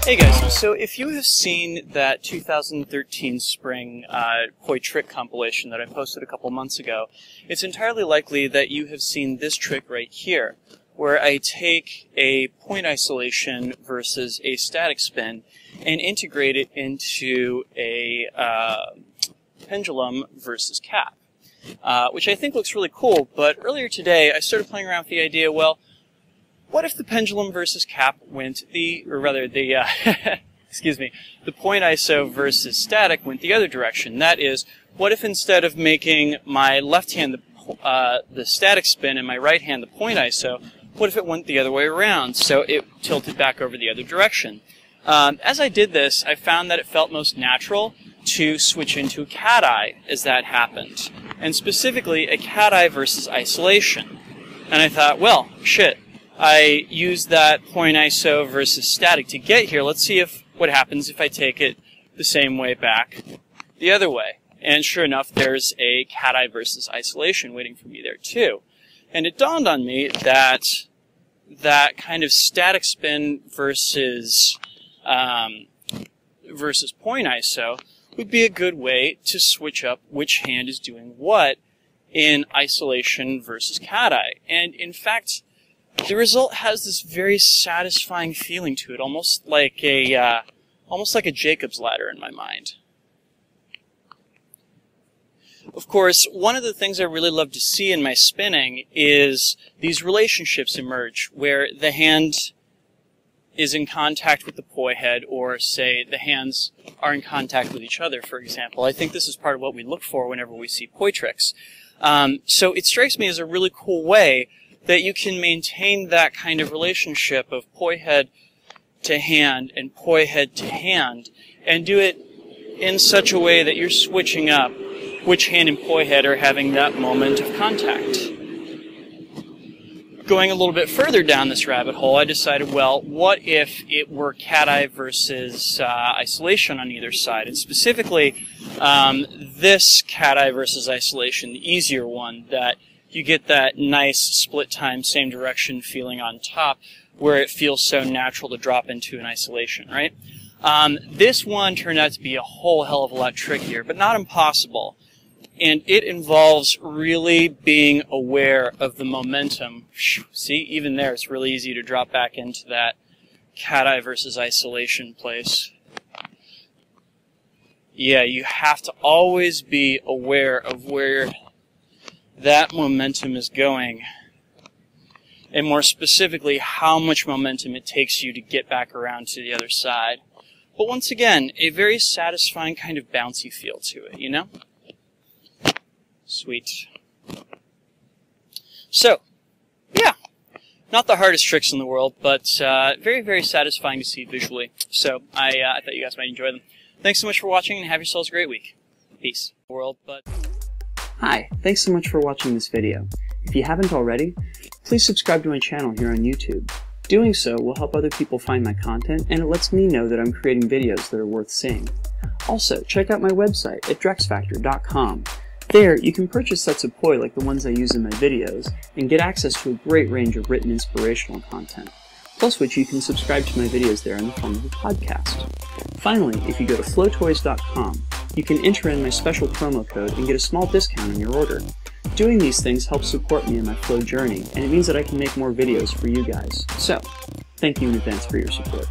Hey guys, so if you have seen that 2013 spring Poi trick compilation that I posted a couple months ago, it's entirely likely that you have seen this trick right here, where I take a point isolation versus a static spin and integrate it into a pendulum versus cap, which I think looks really cool. But earlier today I started playing around with the idea, well, what if the pendulum versus cap went the excuse me, the point iso versus static went the other direction? That is, what if instead of making my left hand the static spin and my right hand the point iso, what if it went the other way around, so it tilted back over the other direction? As I did this, I found that it felt most natural to switch into a cateye as that happened, and specifically a cateye versus isolation. And I thought, well, shit, I used that point iso versus static to get here. Let's see what happens if I take it the same way back the other way. And sure enough, there's a cateye versus isolation waiting for me there too. And it dawned on me that that kind of static spin versus point iso would be a good way to switch up which hand is doing what in isolation versus cateye. And in fact, the result has this very satisfying feeling to it, almost like a Jacob's ladder in my mind. Of course, one of the things I really love to see in my spinning is these relationships emerge, where the hand is in contact with the poi head, or say the hands are in contact with each other, for example. I think this is part of what we look for whenever we see poi tricks. So it strikes me as a really cool way that you can maintain that kind of relationship of poi head to hand and poi head to hand, and do it in such a way that you're switching up which hand and poi head are having that moment of contact. Going a little bit further down this rabbit hole, I decided, well, what if it were cateye versus isolation on either side? And specifically, this cateye versus isolation, the easier one, that you get that nice split time, same direction feeling on top, where it feels so natural to drop into an isolation, right? This one turned out to be a whole hell of a lot trickier, but not impossible. And it involves really being aware of the momentum. See, even there, it's really easy to drop back into that cateye versus isolation place. Yeah, you have to always be aware of where that momentum is going, and more specifically, how much momentum it takes you to get back around to the other side. But once again, a very satisfying kind of bouncy feel to it, you know? Sweet. So, yeah, not the hardest tricks in the world, but very, very satisfying to see visually. So I thought you guys might enjoy them. Thanks so much for watching, and have yourselves a great week. Peace. Hi, thanks so much for watching this video. If you haven't already, please subscribe to my channel here on YouTube. Doing so will help other people find my content, and it lets me know that I'm creating videos that are worth seeing. Also, check out my website at drexfactor.com. There, you can purchase sets of poi like the ones I use in my videos, and get access to a great range of written inspirational content, plus which you can subscribe to my videos there in the form of a podcast. Finally, if you go to flowtoys.com, you can enter in my special promo code and get a small discount on your order. Doing these things helps support me in my flow journey, and it means that I can make more videos for you guys. So, thank you in advance for your support.